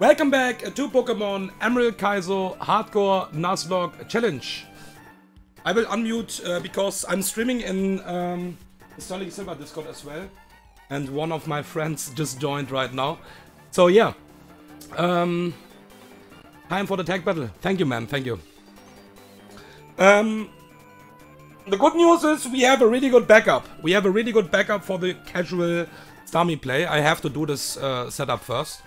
Welcome back to Pokémon Emerald Kaizo Hardcore Nuzlocke Challenge. I will unmute because I'm streaming in Sterling Silver Discord as well. And one of my friends just joined right now. So yeah. Time for the tag battle. Thank you, man. Thank you. The good news is we have a really good backup. We have a really good backup for the casual Starmie play. I have to do this setup first.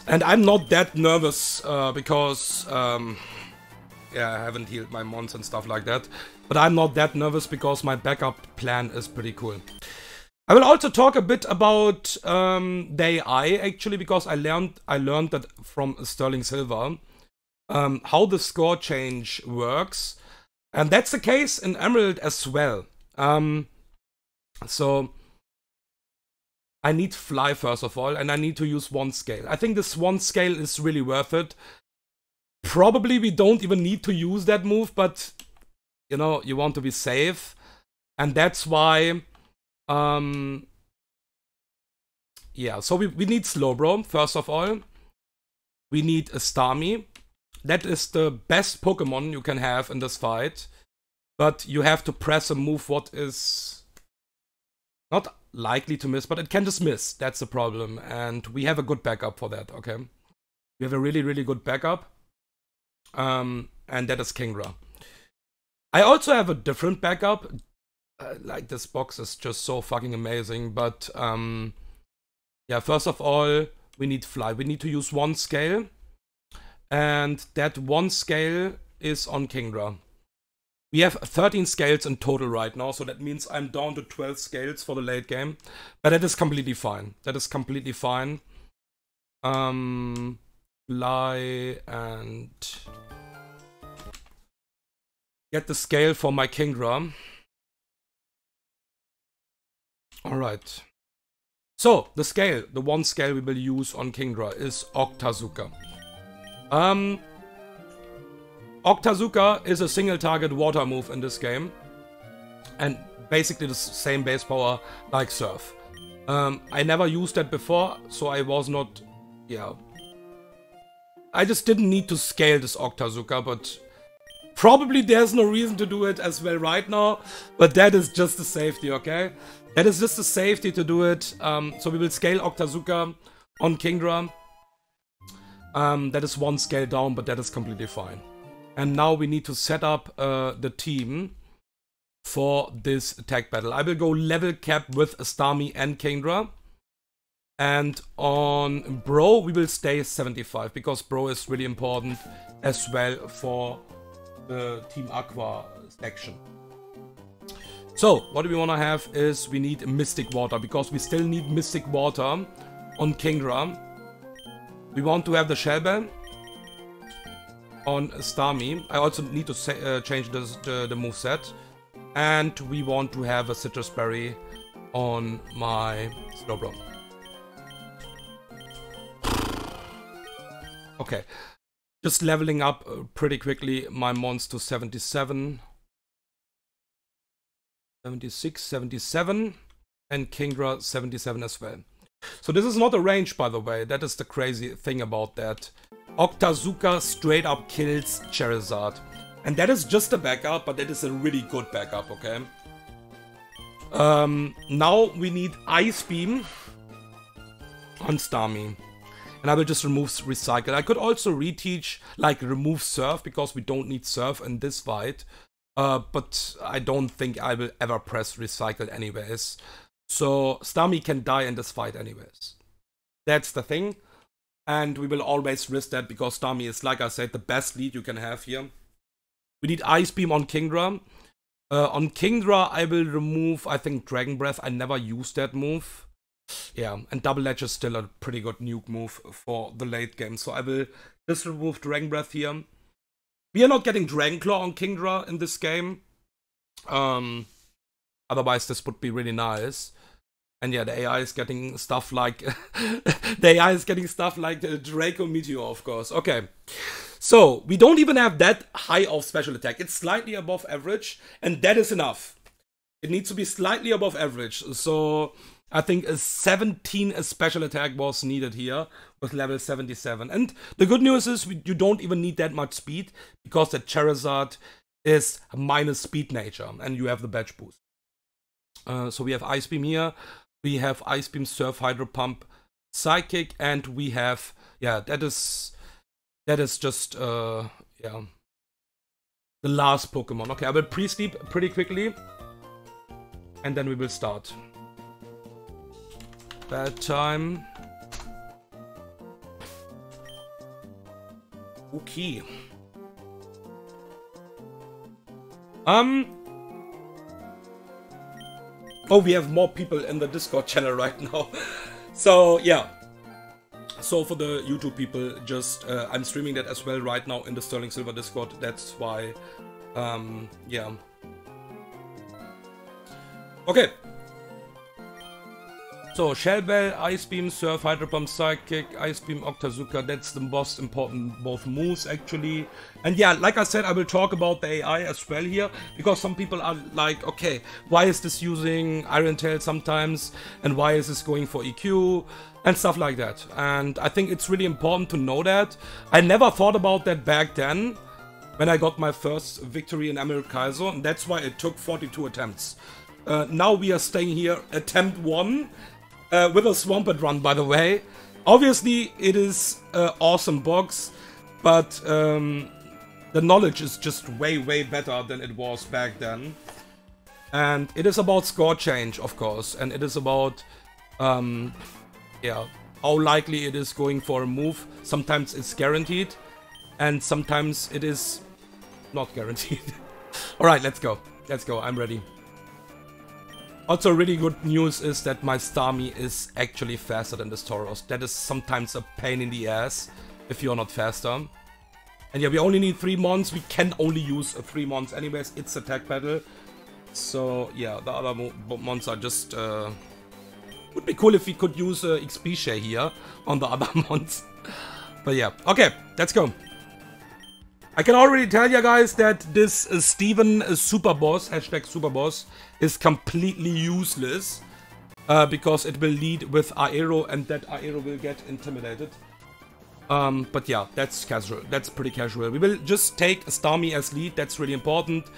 And I'm not that nervous because, yeah, I haven't healed my mons and stuff like that. But I'm not that nervous because my backup plan is pretty cool. I will also talk a bit about the AI actually, because I learned that from Sterling Silver how the score change works, and that's the case in Emerald as well. So I need Fly first of all, and I need to use one scale. I think this one scale is really worth it. Probably we don't even need to use that move, but you know, you want to be safe, and that's why. Yeah, so we need Slowbro first of all. We need a Starmie. That is the best Pokemon you can have in this fight, but you have to press a move what is not likely to miss, but it can just miss. That's the problem, and we have a good backup for that. Okay, we have a really good backup, and that is Kingdra. I also have a different backup. Like, this box is just so fucking amazing, but yeah, first of all we need Fly. We need to use one scale, and that one scale is on Kingdra. We have 13 scales in total right now, so that means I'm down to 12 scales for the late game. But that is completely fine. That is completely fine. Fly and get the scale for my Kingdra. Alright. So, the scale, the one scale we will use on Kingdra is Octazooka. Octazooka is a single target water move in this game, and basically the same base power like Surf. I never used that before, so I was not, yeah. I just didn't need to scale this Octazooka, but probably there's no reason to do it as well right now, but that is just the safety, okay? That is just the safety to do it. So we will scale Octazooka on Kingdra. That is one scale down, but that is completely fine. And now we need to set up the team for this tag battle. I will go level cap with Starmie and Kingdra. And on Bro, we will stay 75, because Bro is really important as well for the Team Aqua section. So, what we want to have is we need Mystic Water, because we still need Mystic Water on Kingdra. We want to have the Shell Bell on Starmie. I also need to change the moveset. And we want to have a Citrus Berry on my Slowbro. Okay. Just leveling up pretty quickly my mons to 77. 76, 77. And Kingdra 77 as well. So this is not a range, by the way. That is the crazy thing about that. Octazooka straight up kills Charizard. And that is just a backup, but that is a really good backup, okay? Now we need Ice Beam on Starmie. And I will just remove Recycle. I could also reteach, like, remove Surf, because we don't need Surf in this fight. But I don't think I will ever press Recycle anyways. So Starmie can die in this fight anyways. That's the thing. And we will always risk that, because Starmie is, like I said, the best lead you can have here. We need Ice Beam on Kingdra. On Kingdra, I will remove, I think, Dragon Breath. I never used that move. Yeah, and Double Edge is still a pretty good nuke move for the late game. So I will just remove Dragon Breath here. We are not getting Dragon Claw on Kingdra in this game. Otherwise, this would be really nice. And yeah, the AI is getting stuff like the AI is getting stuff like the Draco Meteor, of course. Okay, so we don't even have that high of special attack. It's slightly above average, and that is enough. It needs to be slightly above average. So I think a 17 special attack was needed here with level 77. And the good news is you don't even need that much speed because the Charizard is minus speed nature and you have the badge boost. So we have Ice Beam here, we have Ice Beam, Surf, Hydro Pump, Psychic, and we have, yeah, that is just, yeah, the last Pokemon. Okay, I will pre-sleep pretty quickly, and then we will start. Bedtime. Okay. Oh, we have more people in the Discord channel right now. So, yeah. So, for the YouTube people, just, I'm streaming that as well right now in the Sterling Silver Discord. That's why, yeah. Okay. So, Shell Bell, Ice Beam, Surf, Hydro Pump, Psychic, Ice Beam, Octazooka, that's the most important both moves actually. And yeah, like I said, I will talk about the AI as well here, because some people are like, okay, why is this using Iron Tail sometimes, and why is this going for EQ, and stuff like that. And I think it's really important to know that. I never thought about that back then, when I got my first victory in Emerald Kaizo, and that's why it took 42 attempts. Now we are staying here, attempt 1. With a Swampert Run, by the way. Obviously, it is an awesome box, but the knowledge is just way, way better than it was back then. And it is about score change, of course, and it is about, yeah, how likely it is going for a move. Sometimes it's guaranteed, and sometimes it is not guaranteed. Alright, let's go. Let's go, I'm ready. Also, really good news is that my Starmie is actually faster than this Tauros. That is sometimes a pain in the ass if you're not faster. And yeah, we only need 3 months. We can only use 3 months anyways. It's attack battle. So yeah, the other months are just... would be cool if we could use XP share here on the other months. But yeah, okay, let's go. I can already tell you guys that this Steven Super Boss, hashtag Super Boss, is completely useless. Because it will lead with Aero and that Aero will get intimidated. But yeah, that's casual. That's pretty casual. We will just take Starmie as lead, that's really important.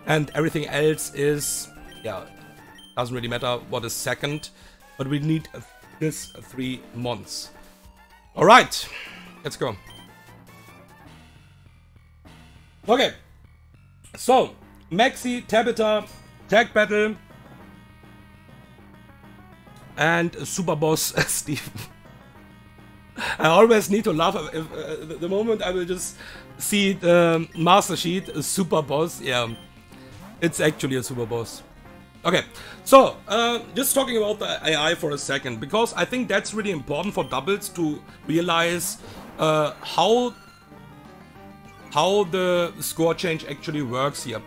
And everything else is, yeah, doesn't really matter what is second. But we need this 3 months. Alright, let's go. Okay, so Maxie, Tabitha, Tag Battle, and Super Boss Steve. I always need to laugh if, the moment I will just see the Master Sheet, Super Boss. Yeah, it's actually a Super Boss. Okay, so just talking about the AI for a second, because I think that's really important for doubles to realize how the score change actually works here.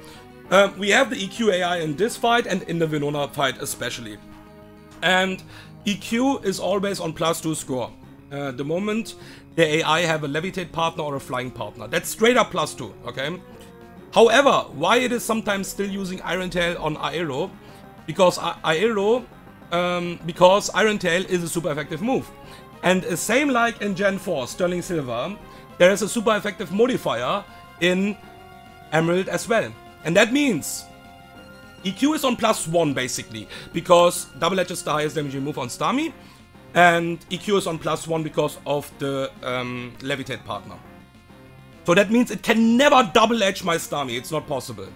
We have the EQ AI in this fight and in the Venona fight especially. And EQ is always on +2 score. The moment the AI have a levitate partner or a flying partner. That's straight up +2, okay? However, why it is sometimes still using Iron Tail on Aero? Because because Iron Tail is a super effective move. And same like in Gen 4, Sterling Silver, there is a super effective modifier in Emerald as well. And that means EQ is on +1 basically, because Double Edge is the highest damaging move on Starmie, and EQ is on +1 because of the Levitate partner. So that means it can never Double Edge my Starmie, it's not possible.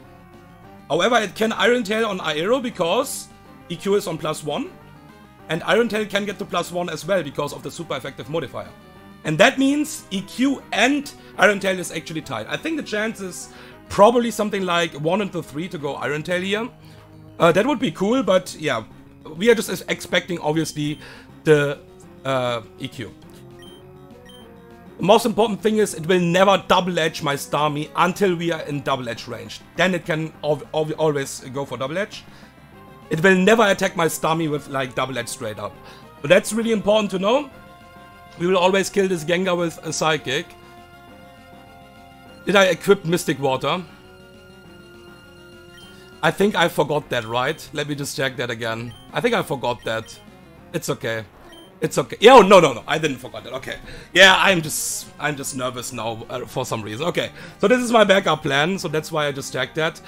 However, it can Iron Tail on Aero because EQ is on +1, and Iron Tail can get to +1 as well because of the super effective modifier. And that means EQ and Iron Tail is actually tied. I think the chance is probably something like 1 into 3 to go Iron Tail here. That would be cool, but yeah, we are just expecting obviously the EQ. The most important thing is it will never double edge my Starmie until we are in double edge range. Then it can always go for double edge. It will never attack my Starmie with like double edge straight up. But that's really important to know. We will always kill this Gengar with a Psychic. Did I equip Mystic Water? I think I forgot that, right? Let me just check that again. I think I forgot that. It's okay. It's okay. Yeah, oh, no. I didn't forget it. Okay. Yeah, I'm just nervous now for some reason. Okay. So this is my backup plan. So that's why I just checked that.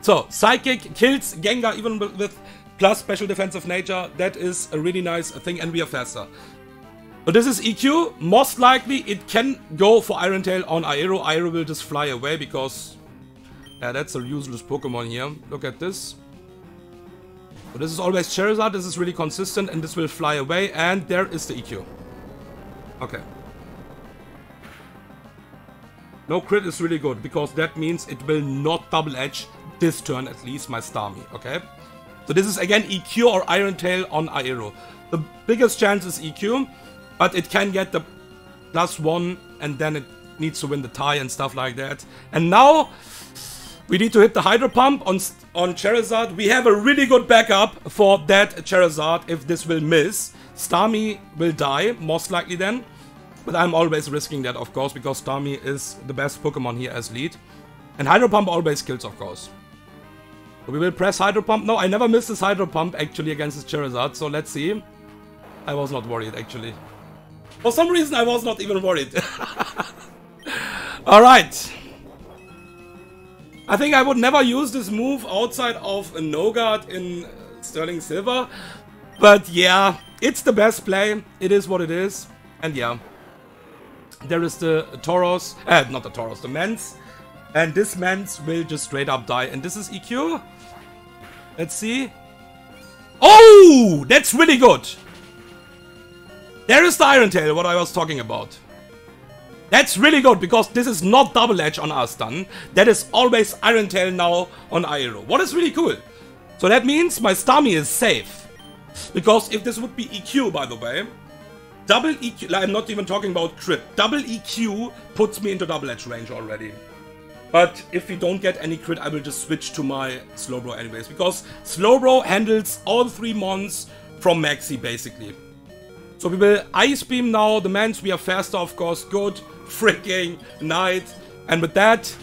So Psychic kills Gengar even with plus special defensive nature. That is a really nice thing, and we are faster. So this is EQ. Most likely it can go for Iron Tail on Aero. Aero will just fly away because yeah, that's a useless Pokemon here. Look at this. So this is always Charizard, this is really consistent, and this will fly away, and there is the EQ. Okay. No crit is really good, because that means it will not double edge this turn, at least, my Starmie, okay? So this is again EQ or Iron Tail on Aero. The biggest chance is EQ, but it can get the +1, and then it needs to win the tie and stuff like that. And now we need to hit the Hydro Pump on Charizard. We have a really good backup for that Charizard if this will miss. Starmie will die, most likely then. But I'm always risking that, of course, because Starmie is the best Pokemon here as lead. And Hydro Pump always kills, of course. So we will press Hydro Pump. No, I never missed this Hydro Pump, actually, against this Charizard. So let's see. I was not worried, actually. For some reason, I was not even worried. Alright. I think I would never use this move outside of a Noguard in Sterling Silver. But yeah, it's the best play. It is what it is. And yeah. There is the Tauros. Not the Tauros, the Mance. And this Mance will just straight up die. And this is EQ. Let's see. Oh! That's really good. There is the Iron Tail, what I was talking about. That's really good, because this is not double edge on our stun. That is always Iron Tail now on Aero. What is really cool. So that means my Starmie is safe. Because if this would be EQ, by the way, double EQ, I'm not even talking about crit, double EQ puts me into double edge range already. But if we don't get any crit, I will just switch to my Slowbro anyways. Because Slowbro handles all 3 mons from Maxie, basically. So we will Ice Beam now. The Mance, we are faster, of course. Good freaking night. And with that,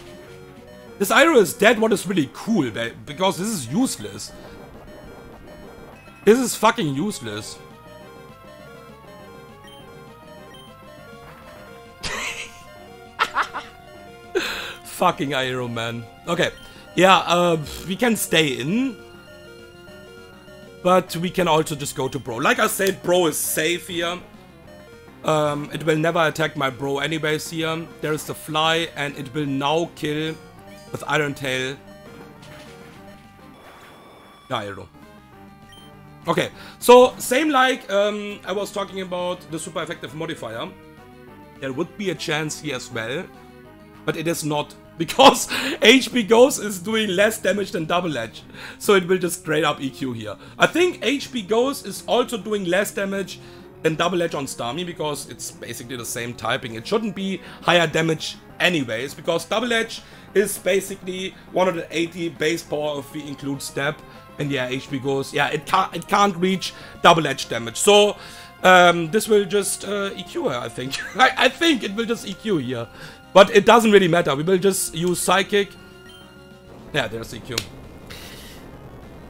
this Aero is dead, what is really cool, because this is useless. This is fucking useless. Fucking Aero, man. Okay. Yeah, we can stay in. But we can also just go to Bro. Like I said, Bro is safe here. It will never attack my Bro anyways here. There is the Fly, and it will now kill with Iron Tail. Aero. Okay, so same like I was talking about the super effective modifier. There would be a chance here as well. But it is not. Because HP Ghost is doing less damage than Double Edge. So it will just straight up EQ here. I think HP Ghost is also doing less damage than Double Edge on Starmie, because it's basically the same typing. It shouldn't be higher damage anyways, because Double Edge is basically 180 base power if we include Step. And yeah, HP Ghost, yeah, it can't reach Double Edge damage. So this will just EQ her, I think. I think it will just EQ here. But it doesn't really matter. We will just use Psychic. Yeah, there's the EQ.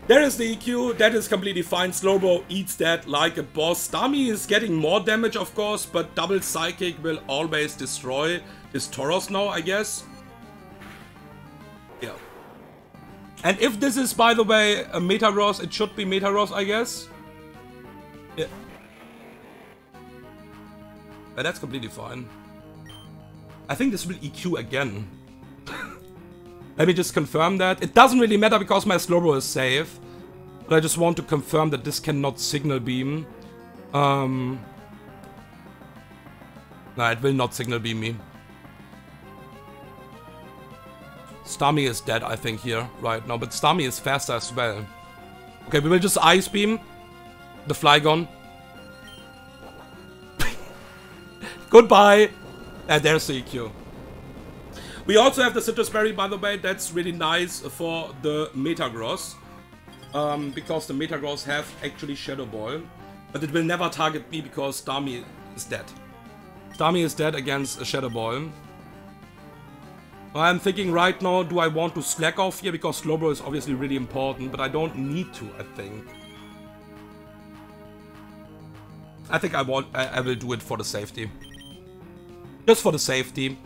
There is the EQ. That is completely fine. Slowbro eats that like a boss. Starmie is getting more damage, of course, but double Psychic will always destroy this Tauros now, I guess. Yeah. And if this is, by the way, a Metagross, it should be Metagross, I guess. Yeah. But that's completely fine. I think this will EQ again. Let me just confirm that. It doesn't really matter because my Slowbro is safe. But I just want to confirm that this cannot Signal Beam. No, it will not Signal Beam me. Starmie is dead, I think, here right now. But Starmie is faster as well. Okay, we will just Ice Beam the Flygon. Goodbye! And there's the EQ. We also have the Citrus Berry, by the way. That's really nice for the Metagross. Because the Metagross have actually Shadow Ball. But it will never target me because Starmie is dead. Starmie is dead against a Shadow Ball. I'm thinking right now, do I want to slack off here? Because Slowbro is obviously really important, but I don't need to, I think. I think I will do it for the safety. Just for the safety.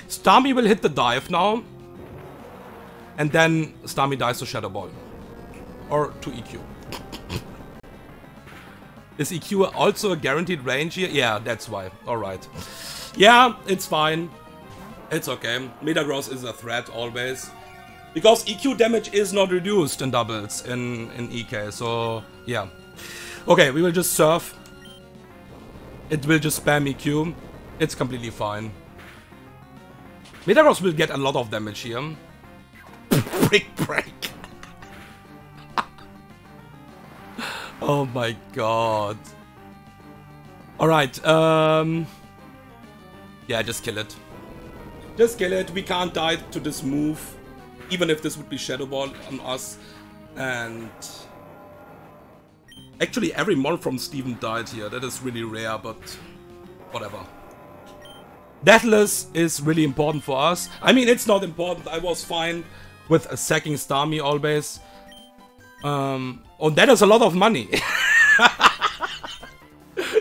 Starmie will hit the dive now. And then Starmie dies to Shadow Ball. Or to EQ. Is EQ also a guaranteed range here? Yeah, that's why. Alright. Yeah, it's fine. It's okay. Metagross is a threat always. Because EQ damage is not reduced in doubles in EK. So, yeah. Okay, we will just surf. It will just spam EQ. It's completely fine. Metagross will get a lot of damage here. Brick break. Oh my god. Alright, yeah, just kill it. Just kill it. We can't die to this move. Even if this would be Shadow Ball on us. And... actually, every mon from Steven died here. That is really rare, but... whatever. Deathless is really important for us. I mean, it's not important. I was fine with a sacking Starmie always. Oh, that is a lot of money.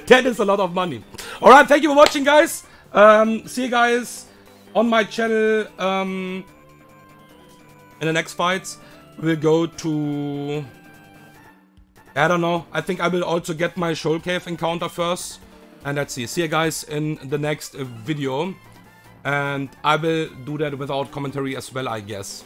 That is a lot of money. Alright, thank you for watching, guys. See you guys on my channel in the next fights. We'll go to... I don't know. I think I will also get my Shoal Cave encounter first. And let's see. See you guys in the next video. And I will do that without commentary as well, I guess.